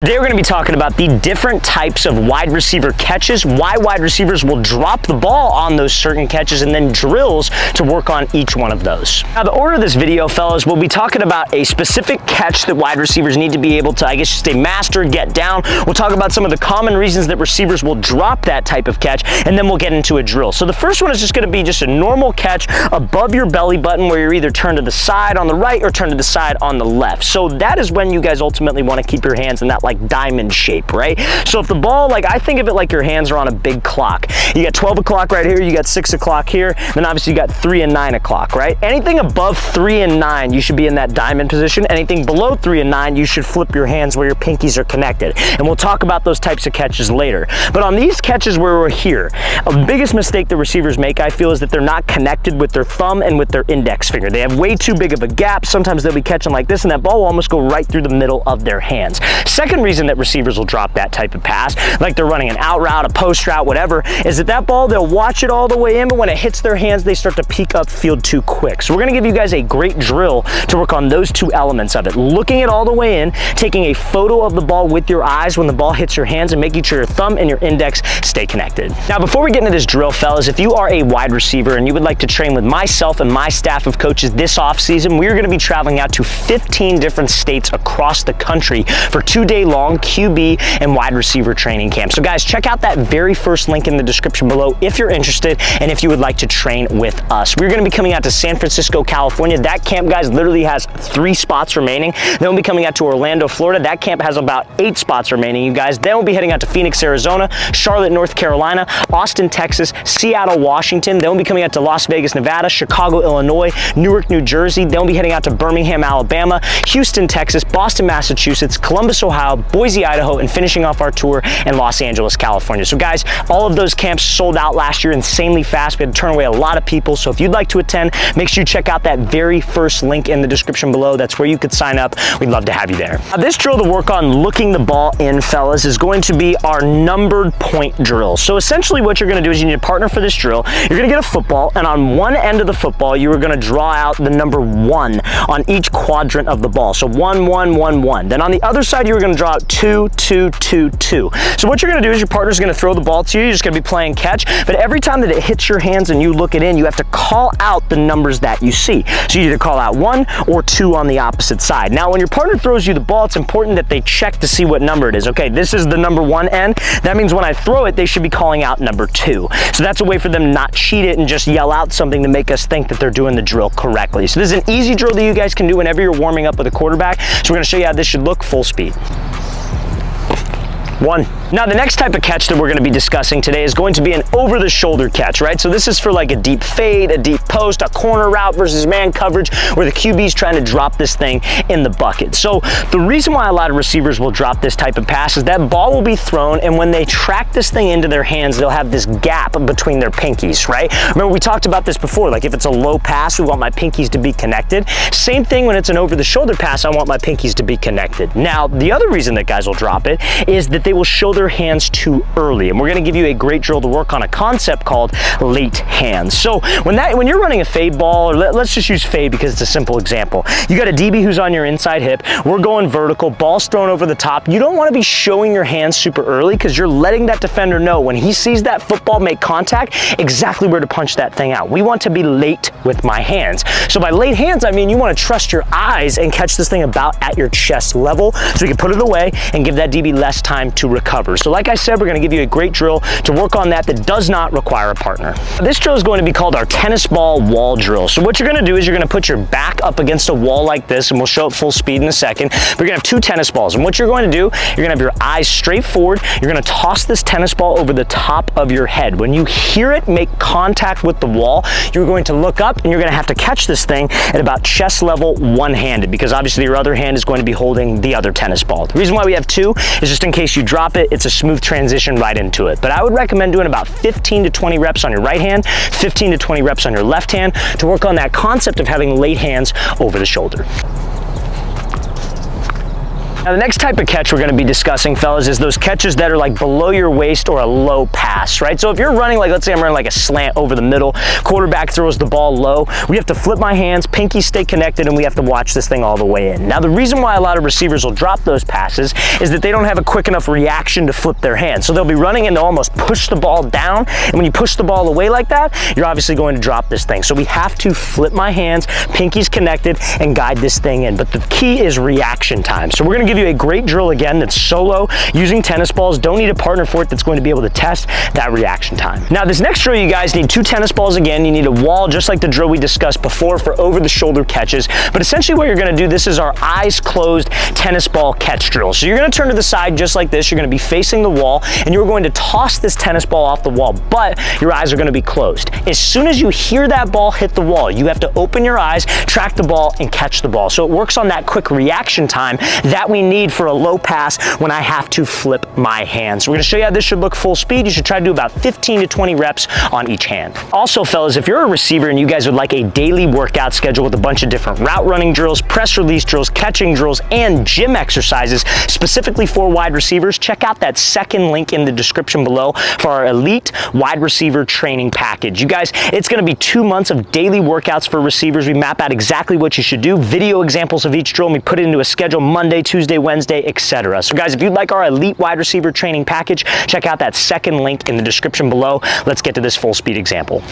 Today we're going to be talking about the different types of wide receiver catches, why wide receivers will drop the ball on those certain catches, and then drills to work on each one of those. Now, the order of this video, fellas, we'll be talking about a specific catch that wide receivers need to be able to, master, get down. We'll talk about some of the common reasons that receivers will drop that type of catch, and then we'll get into a drill. So the first one is just going to be just a normal catch above your belly button where you're either turned to the side on the right or turned to the side on the left. So that is when you guys ultimately want to keep your hands in that diamond shape, right? So if the ball, I think of it like your hands are on a big clock. You got 12 o'clock right here, you got 6 o'clock here, then obviously you got 3 and 9 o'clock, right? Anything above 3 and 9, you should be in that diamond position. Anything below 3 and 9, you should flip your hands where your pinkies are connected. And we'll talk about those types of catches later. But on these catches where we're here, the biggest mistake that receivers make, I feel, is that they're not connected with their thumb and with their index finger. They have way too big of a gap. Sometimes they'll be catching like this, and that ball will almost go right through the middle of their hands. Second reason that receivers will drop that type of pass, like they're running an out route, a post route, whatever, is that ball, they'll watch it all the way in, but when it hits their hands, they start to peek upfield too quick. So we're gonna give you guys a great drill to work on those two elements of it. Looking it all the way in, taking a photo of the ball with your eyes when the ball hits your hands, and making sure your thumb and your index stay connected. Now, before we get into this drill, fellas, if you are a wide receiver and you would like to train with myself and my staff of coaches this off season, we're gonna be traveling out to 15 different states across the country for 2-day-long QB and wide receiver training camp. So guys, check out that very first link in the description below if you're interested and if you would like to train with us. We're going to be coming out to San Francisco, California. That camp, guys, literally has 3 spots remaining. Then we'll be coming out to Orlando, Florida. That camp has about 8 spots remaining, you guys. Then we'll be heading out to Phoenix, Arizona, Charlotte, North Carolina, Austin, Texas, Seattle, Washington. Then we'll be coming out to Las Vegas, Nevada, Chicago, Illinois, Newark, New Jersey. Then we'll be heading out to Birmingham, Alabama, Houston, Texas, Boston, Massachusetts, Columbus, Ohio, Boise, Idaho, and finishing off our tour in Los Angeles, California. So guys, all of those camps sold out last year insanely fast. We had to turn away a lot of people. So if you'd like to attend, make sure you check out that very first link in the description below. That's where you could sign up. We'd love to have you there. Now, this drill to work on looking the ball in, fellas, is going to be our numbered point drill. So essentially what you're going to do is you need a partner for this drill. You're going to get a football, and on one end of the football, you are going to draw out the number 1 on each quadrant of the ball. So 1, 1, 1, 1. Then on the other side, you're going to draw out 2, 2, 2, 2. So what you're going to do is your partner's going to throw the ball to you. You're just going to be playing catch. But every time that it hits your hands and you look it in, you have to call out the numbers that you see. So you either call out 1 or 2 on the opposite side. Now, when your partner throws you the ball, it's important that they check to see what number it is. Okay, this is the number 1 end. That means when I throw it, they should be calling out number 2. So that's a way for them not cheat it and just yell out something to make us think that they're doing the drill correctly. So this is an easy drill that you guys can do whenever you're warming up with a quarterback. So we're going to show you how this should look full speed. 1. Now, the next type of catch that we're going to be discussing today is going to be an over-the-shoulder catch, right? So this is for like a deep fade, a deep post, a corner route versus man coverage where the QB is trying to drop this thing in the bucket. So the reason why a lot of receivers will drop this type of pass is that ball will be thrown, and when they track this thing into their hands, they'll have this gap between their pinkies, right? Remember, we talked about this before. Like if it's a low pass, we want my pinkies to be connected. Same thing when it's an over-the-shoulder pass, I want my pinkies to be connected. Now, the other reason that guys will drop it is that they will show their hands too early, and we're going to give you a great drill to work on a concept called late hands. So when you're running a fade ball, or let's just use fade because it's a simple example. You got a DB who's on your inside hip. We're going vertical, ball's thrown over the top. You don't want to be showing your hands super early because you're letting that defender know when he sees that football make contact exactly where to punch that thing out. We want to be late with my hands. So by late hands, I mean you want to trust your eyes and catch this thing about at your chest level so you can put it away and give that DB less time to recover. So like I said, we're going to give you a great drill to work on that does not require a partner. This drill is going to be called our tennis ball wall drill. So what you're going to do is you're going to put your back up against a wall like this, and we'll show it full speed in a second. We're going to have 2 tennis balls, and what you're going to do, you're going to have your eyes straight forward. You're going to toss this tennis ball over the top of your head. When you hear it make contact with the wall, you're going to look up, and you're going to have to catch this thing at about chest level one-handed, because obviously your other hand is going to be holding the other tennis ball. The reason why we have 2 is just in case you drop it, it's a smooth transition right into it. But I would recommend doing about 15 to 20 reps on your right hand, 15 to 20 reps on your left hand to work on that concept of having late hands over the shoulder. Now, the next type of catch we're gonna be discussing, fellas, is those catches that are like below your waist or a low pass, right? So if you're running, like, let's say I'm running like a slant over the middle, quarterback throws the ball low, we have to flip my hands, pinkies stay connected, and we have to watch this thing all the way in. Now, the reason why a lot of receivers will drop those passes is that they don't have a quick enough reaction to flip their hands. So they'll be running and they'll almost push the ball down, and when you push the ball away like that, you're obviously going to drop this thing. So we have to flip my hands, pinkies connected, and guide this thing in. But the key is reaction time. So we're gonna give you a great drill again that's solo, using tennis balls. Don't need a partner for it that's going to be able to test that reaction time. Now, this next drill, you guys need 2 tennis balls again. You need a wall, just like the drill we discussed before for over the shoulder catches. But essentially what you're gonna do, this is our eyes closed tennis ball catch drill. So you're gonna turn to the side just like this. You're gonna be facing the wall, and you're going to toss this tennis ball off the wall, but your eyes are gonna be closed. As soon as you hear that ball hit the wall, you have to open your eyes, track the ball, and catch the ball. So it works on that quick reaction time that we need for a low pass when I have to flip my hands. So we're gonna show you how this should look full speed. You should try to do about 15 to 20 reps on each hand. Also, fellas, if you're a receiver and you guys would like a daily workout schedule with a bunch of different route running drills, press release drills, catching drills, and gym exercises specifically for wide receivers, check out that second link in the description below for our elite wide receiver training package. You guys, it's gonna be 2 months of daily workouts for receivers. We map out exactly what you should do, video examples of each drill, and we put it into a schedule Monday, Tuesday, Wednesday, etc. So guys, if you'd like our elite wide receiver training package, check out that second link in the description below. Let's get to this full speed example.